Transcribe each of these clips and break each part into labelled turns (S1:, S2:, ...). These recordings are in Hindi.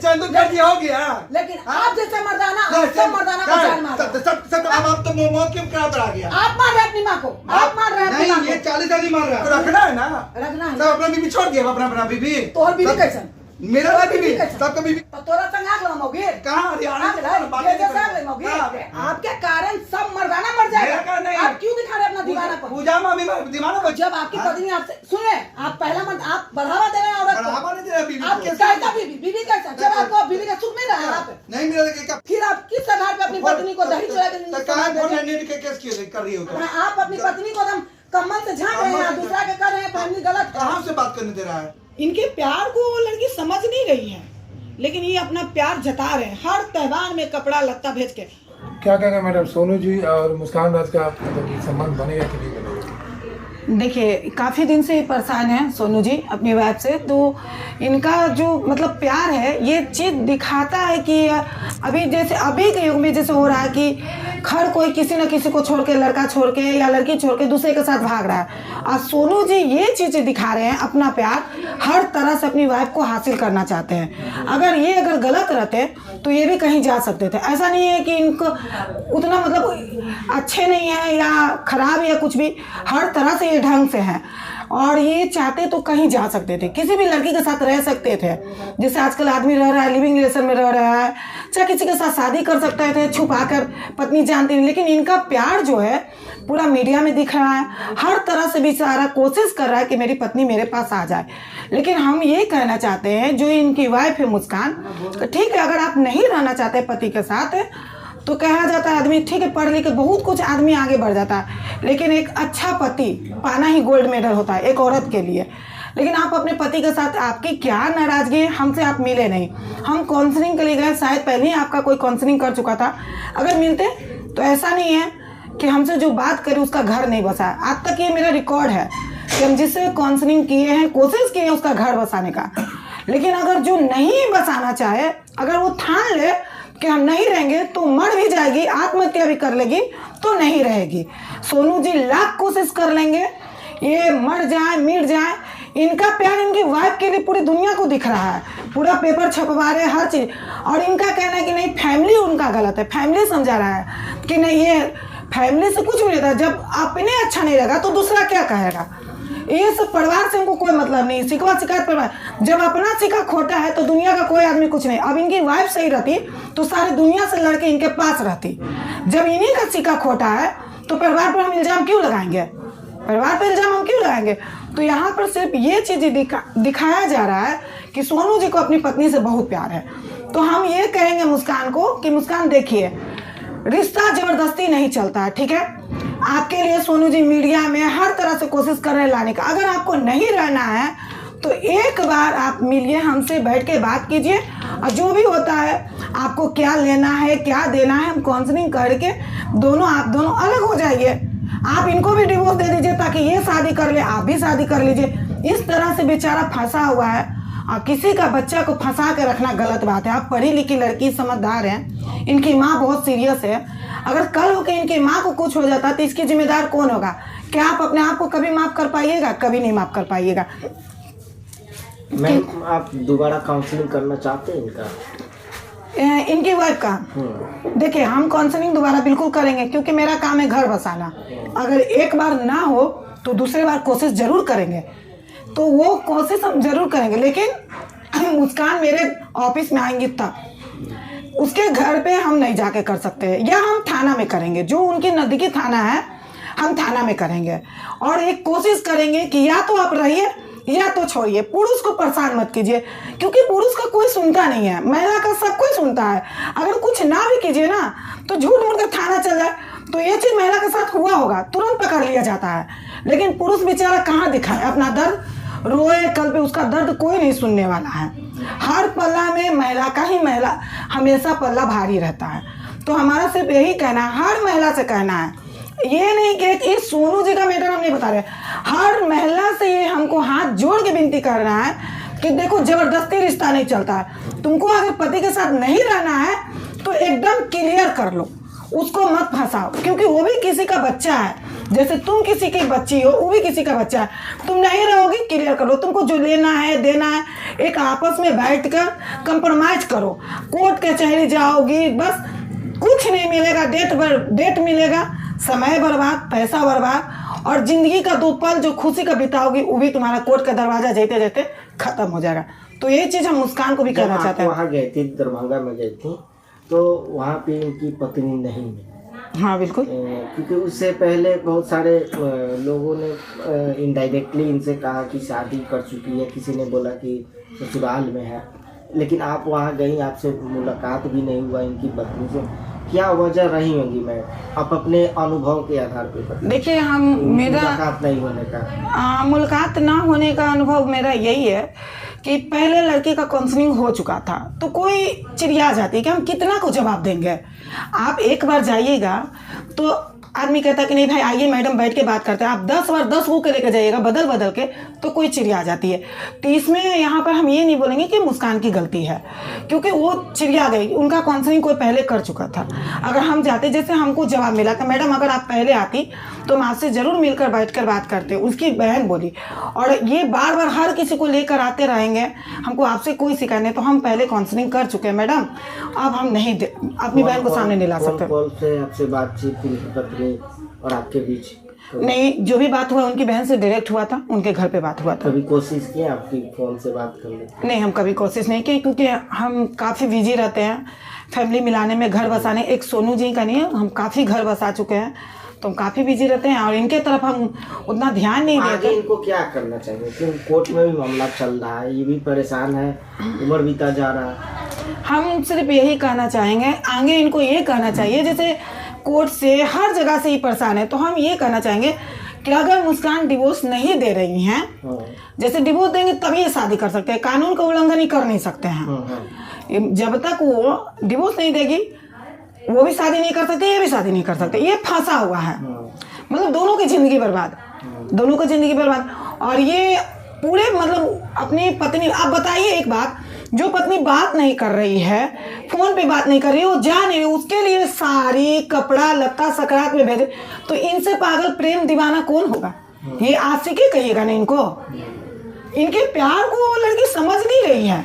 S1: चंदू कर दिया हो गया।
S2: लेकिन आप जैसे मर्दाना, सब मर्दाना को जान मारो।
S1: सब आप तो मौत क्यों करा पड़ा गया?
S2: आप मार रहे अपनी माँ को, आप मार रहे अपनी माँ को।
S1: ये 40 आदमी मार रहा है। रखना है ना,
S2: रखना है।
S1: सब अपना बीबी छोड़ दिया, अपना बीबी।
S2: तोहर बीबी कैसन?
S1: मेरा बीबी, सबका बीबी।
S2: तो तोरा संग आग लगाओगे?
S1: कहाँ हरियाणा?
S2: आपके कारण सब मर्दाना मर जाएगा। आप क्यों दिखा रहे अपना दीवाना को?
S1: पूजा में अभी दीवाना को।
S2: जब आपकी पत्नी आपसे सुने, आप पहला मत आप बढ़ावा दे रहे हैं औरत को।
S1: बढ़ावा नहीं दे रहा बीबी को।
S2: आप कैसा बीबी कैसा? जब आपको बीबी का सुख मिल रहा है आप
S1: नहीं मिल रहा,
S2: फिर आप किस आधार पे अपनी पत्नी को दही चुरा के
S1: केस कर रही हो?
S2: आप अपनी पत्नी को एकदम कमल से झांक रहे हैं, दूसरा के कर रहे हैं, फैमिली गलत है।
S1: कहाँ से बात करने दे रहा है?
S2: इनके प्यार को वो लड़की समझ नहीं रही है, लेकिन ये अपना प्यार जता रहे हैं हर त्योहार में कपड़ा लत्ता भेज के।
S3: क्या कहेंगे मैडम, सोनू जी और मुस्कान राज का मतलब संबंध बनेगा कि नहीं बनेगा?
S2: देखिए, काफ़ी दिन से परेशान हैं सोनू जी अपनी वाइफ से, तो इनका जो मतलब प्यार है ये चीज़ दिखाता है कि अभी के युग में जैसे हो रहा है कि हर कोई किसी न किसी को छोड़ के, लड़का छोड़ के या लड़की छोड़ के दूसरे के साथ भाग रहा है। और सोनू जी ये चीज़ें दिखा रहे हैं, अपना प्यार हर तरह से अपनी वाइफ को हासिल करना चाहते हैं। अगर गलत रहते तो ये भी कहीं जा सकते थे। ऐसा नहीं है कि इनको उतना मतलब अच्छे नहीं है या खराब या कुछ भी, हर तरह से ये ढंग से हैं और ये चाहते तो कहीं जा सकते थे, किसी भी लड़की के साथ रह सकते थे। जैसे आजकल आदमी रह रहा है, लिविंग रिलेशन में रह रहा है, चाहे किसी के साथ शादी कर सकते थे छुपा कर, पत्नी जानती नहीं। लेकिन इनका प्यार जो है पूरा मीडिया में दिख रहा है, हर तरह से बेचारा कोशिश कर रहा है कि मेरी पत्नी मेरे पास आ जाए। लेकिन हम ये कहना चाहते हैं, जो इनकी वाइफ है मुस्कान, तो ठीक है, अगर आप नहीं रहना चाहते पति के साथ तो कहा जाता है आदमी ठीक है, पढ़ लिख के बहुत कुछ आदमी आगे बढ़ जाता है, लेकिन एक अच्छा पति पाना ही गोल्ड मेडल होता है एक औरत के लिए। लेकिन आप अपने पति के साथ, आपकी क्या नाराजगी है? हमसे आप मिले नहीं, हम काउंसलिंग के लिए गए, शायद पहले ही आपका कोई काउंसलिंग कर चुका था। अगर मिलते तो ऐसा नहीं है कि हमसे जो बात करी उसका घर नहीं बसा। आज तक ये मेरा रिकॉर्ड है कि हम जिससे काउंसलिंग किए हैं, कोशिश की है उसका घर बसाने का। लेकिन अगर जो नहीं बसाना चाहे, अगर वो ठान ले कि हम नहीं रहेंगे तो मर भी जाएगी, आत्महत्या भी कर लेगी तो नहीं रहेगी। सोनू जी लाख कोशिश कर लेंगे, ये मर जाए मिट जाए। इनका प्यार इनकी वाइफ के लिए पूरी दुनिया को दिख रहा है, पूरा पेपर छपवा रहे हर चीज़। और इनका कहना है कि नहीं, फैमिली उनका गलत है, फैमिली समझा रहा है कि नहीं, ये फैमिली से कुछ भी नहीं था। जब अपने अच्छा नहीं लगा तो दूसरा क्या कहेगा? ये सब परिवार से उनको कोई मतलब नहीं, शिकवा शिकायत परिवार। जब अपना शिका खोटा है तो दुनिया का कोई आदमी कुछ नहीं। अब इनकी वाइफ सही रहती तो सारी दुनिया से लड़के इनके पास रहती। जब इन्हीं का शिका खोटा है तो परिवार पर हम इल्ज़ाम क्यों लगाएंगे? परिवार पर इल्ज़ाम हम क्यों लगाएंगे? तो यहाँ पर सिर्फ ये चीज़ें दिखाया जा रहा है कि सोनू जी को अपनी पत्नी से बहुत प्यार है। तो हम ये कहेंगे मुस्कान को कि मुस्कान देखिए, रिश्ता जबरदस्ती नहीं चलता है, ठीक है? आपके लिए सोनू जी मीडिया में हर तरह से कोशिश कर रहे हैं लाने का। अगर आपको नहीं रहना है तो एक बार आप मिलिए, हमसे बैठ के बात कीजिए, और जो भी होता है आपको क्या लेना है क्या देना है, हम काउंसलिंग करके आप दोनों अलग हो जाइए। आप इनको भी डिवोर्स दे दीजिए ताकि ये शादी कर ले, आप भी शादी कर लीजिए। इस तरह से बेचारा फंसा हुआ है, और किसी का बच्चा को फंसा के रखना गलत बात है। आप पढ़ी लिखी लड़की, समझदार हैं, इनकी माँ बहुत सीरियस है। अगर कल होकर इनकी माँ को कुछ हो जाता तो इसकी जिम्मेदार कौन होगा? क्या आप अपने आप को कभी माफ कर पाइएगा? कभी नहीं माफ कर पाइएगा।
S4: मैम, आप दोबारा काउंसलिंग करना चाहते हैं
S2: इनकी वाइफ का? देखिए, हम काउंसलिंग दोबारा बिल्कुल करेंगे, क्योंकि मेरा काम है घर बसाना। अगर एक बार ना हो तो दूसरी बार कोशिश जरूर करेंगे, तो वो कोशिश हम जरूर करेंगे। लेकिन मुस्कान मेरे ऑफिस में आएंगी तब, उसके घर पे हम नहीं जाके कर सकते हैं, या हम थाना में करेंगे, जो उनकी नज़दीकी थाना है हम थाना में करेंगे। और एक कोशिश करेंगे कि या तो आप रहिए या तो छोड़िए, पुरुष को परेशान मत कीजिए, क्योंकि पुरुष का कोई सुनता नहीं है, महिला का सब कोई सुनता है। अगर कुछ ना भी कीजिए ना तो झूठ मूठ के थाना चल जाए तो ये चीज़ महिला के साथ हुआ होगा, तुरंत पकड़ लिया जाता है। लेकिन पुरुष बेचारा कहाँ दिखाए अपना दर्द, रोए कल पे उसका दर्द कोई नहीं सुनने वाला है। हर पल्ला में महिला हमेशा पल्ला भारी रहता है। तो हमारा सिर्फ यही कहना है, हर महिला से कहना है, ये नहीं कि ये सोनू जी का मैटर हम नहीं बता रहे, हर महिला से ये हमको हाथ जोड़ के विनती करना है कि देखो, जबरदस्ती रिश्ता नहीं चलता है। तुमको अगर पति के साथ नहीं रहना है तो एकदम क्लियर कर लो, उसको मत फंसाओ, क्योंकि वो भी किसी का बच्चा है। जैसे तुम किसी की बच्ची हो, वो भी किसी का बच्चा है, तुम नहीं रहोगी, क्लियर करो, तुमको जो लेना है देना है एक आपस में बैठ कर कंप्रोमाइज करो। कोर्ट कचहरी जाओगी बस कुछ नहीं मिलेगा, डेट मिलेगा, समय बर्बाद, पैसा बर्बाद, और जिंदगी का 2 पल जो खुशी का बिताओगी वो भी तुम्हारा कोर्ट का दरवाजा जाते जाते खत्म हो जाएगा। तो ये चीज हम मुस्कान को भी कहना चाहते हैं।
S4: वहाँ गए थे, दरभंगा में गए थे, तो वहाँ पे इनकी पत्नी नहीं मिली।
S2: हाँ बिल्कुल,
S4: क्योंकि उससे पहले बहुत सारे लोगों ने इनडायरेक्टली इनसे कहा कि शादी कर चुकी है, किसी ने बोला कि ससुराल में है, लेकिन आप वहाँ गई, आपसे मुलाकात भी नहीं हुआ इनकी पत्नी से, क्या वजह रही होगी? मैं आप अपने अनुभव के आधार पर
S2: देखिए मेरा
S4: मुलाकात नहीं होने का
S2: मुलाकात ना होने का अनुभव मेरा यही है कि पहले लड़की का काउंसलिंग हो चुका था, तो कोई चिड़िया जाती कि हम कितना को जवाब देंगे। आप एक बार जाइएगा तो आदमी कहता है कि नहीं भाई आइए मैडम बैठ के बात करते हैं, आप 10 बार 10 वो के लेकर जाइएगा बदल बदल के, तो कोई चिड़िया आ जाती है। तो इसमें यहाँ पर हम ये नहीं बोलेंगे कि मुस्कान की गलती है, क्योंकि वो चिड़िया गई, उनका काउंसलिंग कोई पहले कर चुका था। अगर हम जाते, जैसे हमको जवाब मिला था मैडम अगर आप पहले आती तो हम आपसे ज़रूर मिलकर बैठ कर बात करते, उसकी बहन बोली। और ये बार बार हर किसी को लेकर आते रहेंगे, हमको आपसे कोई शिकायत नहीं, तो हम पहले काउंसलिंग कर चुके हैं मैडम, अब हम नहीं अपनी बहन को सामने नहीं ला सकते।
S4: कॉल से आपसे बातचीत पत्नी और आपके बीच
S2: नहीं, जो भी बात हुआ उनकी बहन से डायरेक्ट हुआ था, उनके घर पे बात हुआ था।
S4: कभी कोशिश की आपकी फोन से बात करने?
S2: नहीं, हम कभी कोशिश नहीं की, क्योंकि हम काफ़ी बिजी रहते हैं फैमिली मिलाने में, घर बसाने। एक सोनू जी का नहीं है, हम काफ़ी घर बसा चुके हैं, तो हम काफ़ी बिजी रहते हैं और इनके तरफ हम उतना ध्यान नहीं देते।
S4: इनको क्या करना चाहिए? क्योंकि कोर्ट में भी मामला चल रहा है, ये भी परेशान है, उम्र बीता जा रहा है।
S2: हम सिर्फ यही कहना चाहेंगे, आगे इनको ये कहना चाहिए, जैसे कोर्ट से हर जगह से ही परेशान है, तो हम ये कहना चाहेंगे कि अगर मुस्कान डिवोर्स नहीं दे रही हैं, जैसे डिवोर्स देंगे तभी ये शादी कर सकते हैं, कानून का उल्लंघन ही कर नहीं सकते हैं। जब तक वो डिवोर्स नहीं देगी वो भी शादी नहीं कर सकते, ये भी शादी नहीं कर सकते, ये फंसा हुआ है। मतलब दोनों की जिंदगी बर्बाद, दोनों की जिंदगी बर्बाद। और ये पूरे मतलब अपनी पत्नी, आप बताइए एक बात, जो पत्नी बात नहीं कर रही है, फोन पे बात नहीं कर रही है, वो जा नहीं रही, उसके लिए साड़ी कपड़ा लत्ता सकरात में भेजे, तो इनसे पागल प्रेम दीवाना कौन होगा? ये आशिकी कहिएगा ना इनको। इनके प्यार को वो लड़की समझ नहीं रही है,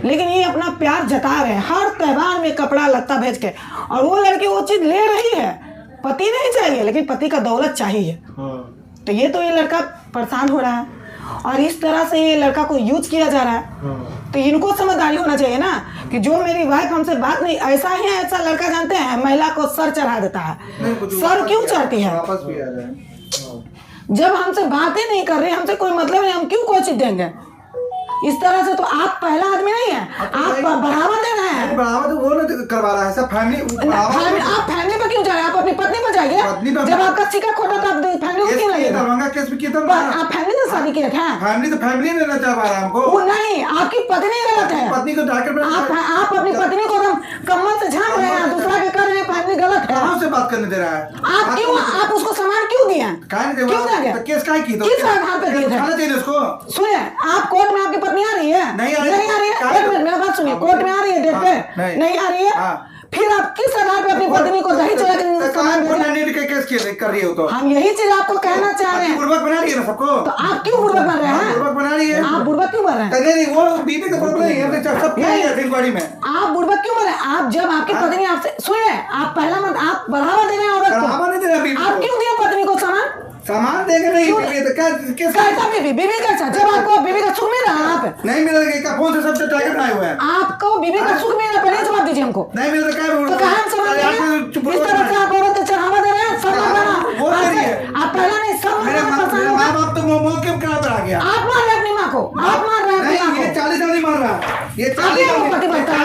S2: लेकिन ये अपना प्यार जता रहे हैं हर त्योहार में कपड़ा लत्ता भेज के, और वो लड़की वो चीज ले रही है। पति नहीं चाहिए लेकिन पति का दौलत चाहिए। तो ये लड़का परेशान हो रहा है और इस तरह से ये लड़का को यूज किया जा रहा है। तो इनको समझदारी होना चाहिए ना कि जो मेरी वाइफ हमसे बात नहीं, ऐसा ही है, ऐसा लड़का जानते हैं महिला को सर चढ़ा देता है। सर क्यों चढ़ती है?
S1: वापस भी आ जाए।
S2: जब हमसे बातें नहीं कर रहे, हमसे कोई मतलब नहीं, हम क्यों कोई चीज देंगे? इस तरह से तो आप पहला आदमी नहीं है, आप बढ़ावा दे रहे हैं।
S1: बढ़ावा तो वो ना करवा रहा है, सब फैमिली।
S2: आप फैमिली पर क्यों जा रहे हैं? आप अपनी पत्नी पर जाइए। जब आपका सिक्का खोटा तो आप फैमिली को क्यों लगेगा?
S1: दरभंगा केस में कितना
S2: आप फैमिली से शादी किए थे?
S1: फैमिली तो फैमिली ने ना चाह रहा हमको।
S2: वो नहीं, आपकी पत्नी गलत है।
S1: पत्नी को जाकर
S2: आप अपनी पत्नी को कमर से झांक रहे हैं, दूसरा के कर रहे हैं, फैमिली गलत है।
S1: कहाँ से बात करने दे रहा है?
S2: आप क्यों, आप उसको सामान क्यों दिए?
S1: क्यों देंगे? केस काय की?
S2: किस आधार पे दिए थे?
S1: उसको
S2: सुनिए, आप कोर्ट में आपकी पत्नी आ रही है? नहीं आ रही है। एक मिनट मेरा बात सुनिए, कोर्ट में आ रही है, डेट पे नहीं आ रही है, फिर आप किस आधार पे अपनी पत्नी को दही चला के सामान
S1: केस कर रही हो? तो
S2: हम यही चीज आपको कहना चाह रहे हैं।
S1: बुर्बक बना रही है ना सबको।
S2: तो आप क्यों बुर्बक बन रहे हैं?
S1: बुर्बक बना रही है।
S2: आप बुर्बक क्यों बन रहे हैं?
S1: नहीं, वो बीबी का प्रॉब्लम नहीं है, सब क्या है इंक्वायरी में।
S2: आप बुर्बक क्यों बन रहे हैं? आप जब आपकी पत्नी आपसे, सुनिए, आप पहला मत, आप बढ़ावा दे रहे हैं औरत को।
S1: बढ़ावा नहीं दे रहे।
S2: आप क्यों दिया पत्नी को सामान
S1: देंगे नहीं? तो क्या
S2: कैसा बीबी कैसा? जब आपको बीबी का सुख मिल रहा, आप
S1: नहीं मिल रहा, फोन से सब टारगेट बनाए हुए हैं।
S2: आपको बीबी का सुख मिल रहा, पहले जवाब दीजिए हमको।
S1: नहीं मिल रहा,
S2: तो कहाँ हम समझ रहे हैं? इस तरह से आप औरत को चढ़ावा दे रहे हैं, सब आप पहला नहीं, सब
S1: माँ बाप तो मौके पर आ गया।
S2: आप मार रहे अपनी माँ को, आप मार रहे हैं।
S1: ये 40 नहीं मार रहा, ये 40
S2: पति बनता है।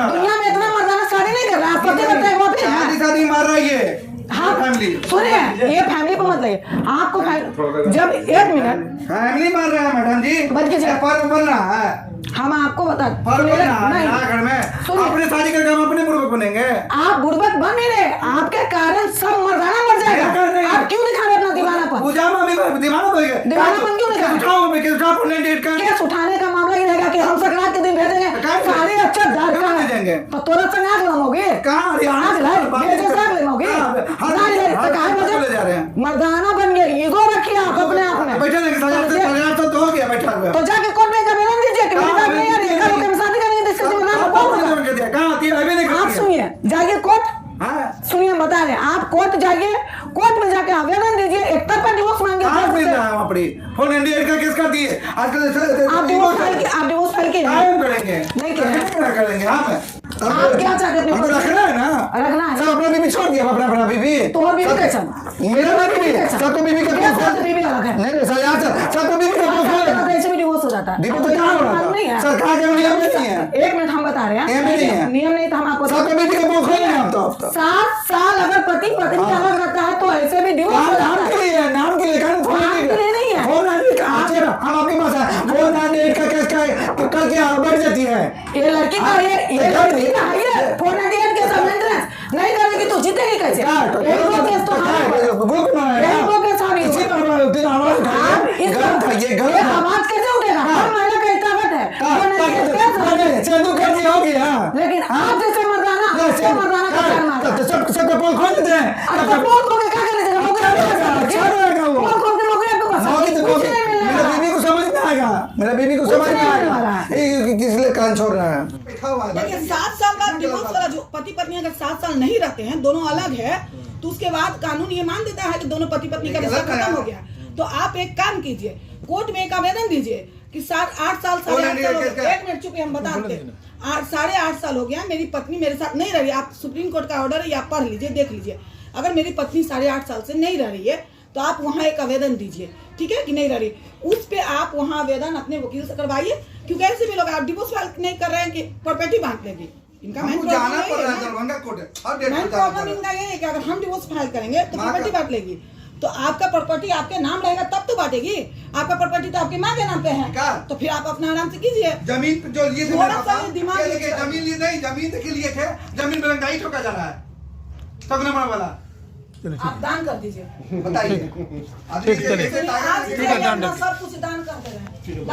S2: दुनिया में इतना मर्दाना शादी नहीं कर रहा, आप पति बनता है, वो भी है।
S1: शादी मार रहा है ये।
S2: हाँ फैमिली, सुनिए, ये फैमिली को मत लगे आपको। जब एक मिनट,
S1: फैमिली मार रहा है मैडम जी,
S2: बच के
S1: फर्क बन रहा है।
S2: हम आपको बता
S1: घर में अपने शादी करके हम अपने बुड़बक बनेंगे।
S2: आप बुड़बक बन नहीं रहे, आपके कारण सब मर्दाना मर जाएगा। आप क्यों दिखा रहे अपना दीवानापन? दीवानापन क्यों दिखा? केस उठाने का मामला ही रहेगा कि हम संक्रांत के दिन भेजेंगे सारे अच्छा देंगे, तो तुरंत संगात लमोगे, मर्दाना
S1: है? कहाँ आती है? अभी नहीं
S2: आप
S1: करती है।
S2: सुनिए, जाइए कोर्ट,
S1: हाँ
S2: सुनिए बता रहे हैं, आप कोर्ट जाइए, कोर्ट में जाके आवेदन दीजिए, एक तरफा डिवोर्स मांगे
S1: कहाँ
S2: जज
S1: मिल
S2: से।
S1: रहा है अपनी फोन इंडिया का केस कर दिए आजकल
S2: आप डिवोर्स फाइल की
S1: कायम करेंगे
S2: नहीं करेंगे।
S1: करेंगे हाँ
S2: आप क्या चाहते हैं?
S1: हमको रखना है ना,
S2: रखना है।
S1: सब अपना बीबी छोड़ दिया, अपना बीबी
S2: तो और बीवी कैसा?
S1: मेरा बीबी सबको बीबी का
S2: क्या चाहते बीवी का रखें?
S1: नहीं सर यहाँ सबको बीबी का
S2: तो ऐसे भी डिवोर्स हो जाता है।
S1: बीबी तो क्या हो रहा
S2: नहीं
S1: था
S2: है।
S1: सरकार के नियम में नहीं है,
S2: एक मिनट हम बता रहे
S1: नियम में नहीं
S2: हैं,
S1: है।
S2: नियम नहीं तो हम आपको
S1: सबको बीबी का मुंह खोलेंगे हम तो अब तो
S2: 7 साल अगर पति पत्नी अलग रहता है तो ऐसे भी डिवोर्स हो जाता
S1: नाम
S2: है।
S1: के लिए है, नाम के लिए कारण फोन
S2: नाम के लिए नहीं है।
S1: फोन आने का हम आपके पास है फोन आने का केस का करके बढ़ जाती है।
S2: ये लड़की का ये लड़की का है ये 498 के मेंटेनेंस नहीं करेगी तो जीतेगी कैसे? एक दो केस तो एक दो केस हावी
S1: ये गलत
S2: ये आवाज कैसे उठेगा? हर महिला का एक ताकत है। 498 केस हावी।
S1: चंदू कर दिया हो गया
S2: लेकिन आप जैसे मर्दाना का प्यार मांगा।
S1: सबको पोल खोल देते हैं
S2: अब तो फोन को क्या करने देगा? फोन खोल के नौकरी आपके पास है। कुछ नहीं मिलने
S1: मेरा
S2: वाला।
S1: बीबी को समझ में आएगा, मेरा बीबी को समझ में
S2: नहीं
S1: आएगा
S2: वाला।
S1: किस लिए कान छोड़ रहा है।
S5: लेकिन 7 साल बाद डिवोर्स वाला जो पति पत्नी अगर 7 साल नहीं रहते हैं, दोनों अलग है, तो उसके बाद कानून ये मान देता है कि दोनों पति पत्नी का रिश्ता खत्म हो गया। तो आप एक काम कीजिए, कोर्ट में एक आवेदन दीजिए कि 7-8 साल 8.5 साल हो गए। एक मिनट चुप, हम बताते हैं 8.5 साल हो गया, मेरी पत्नी मेरे साथ नहीं रह रही। आप सुप्रीम कोर्ट का ऑर्डर है, आप पढ़ लीजिए, देख लीजिए। अगर मेरी पत्नी 8.5 साल से नहीं रह रही है तो आप वहाँ एक आवेदन दीजिए, ठीक है कि नहीं रह रही, उस पे आप वहाँ आवेदन अपने वकील से करवाइए। क्योंकि ऐसे भी लोग आप डिवोर्स फाइल नहीं कर रहे हैं कि प्रॉपर्टी बांट लेगी। इनका मेन
S1: हमको जाना पड़ रहा है दरभंगा कोर्ट है, हर डेट
S5: मेन
S1: पे जाना पड़
S5: प्रॉब्लम
S1: रहा
S5: इनका ये है कि अगर हम डिवोर्स फाइल करेंगे तो
S1: माँ
S5: प्रॉपर्टी
S1: का-
S5: बांट लेगी, तो आपका प्रॉपर्टी आपके नाम रहेगा तब तो बांटेगी। आपका प्रॉपर्टी तो आपकी माँ के नाम पे है,
S1: क्या?
S5: तो फिर आप अपना आराम से कीजिए।
S1: जमीन पे जो लिए थे
S5: थोड़ा
S1: मेरे
S5: सा
S1: पापा,
S5: ये दिमाग
S1: क्या
S5: यूज
S1: लेके
S5: करो।
S1: जमीन लिए नहीं, जमीन के लिए थे, जमीन में रंगाई ठोका जा रहा है सगनमर वाला,
S5: आप दान कर दीजिए।
S1: बताइए
S3: ठीक है, चलिए।
S5: आप अपना सब कुछ दान करते रहे।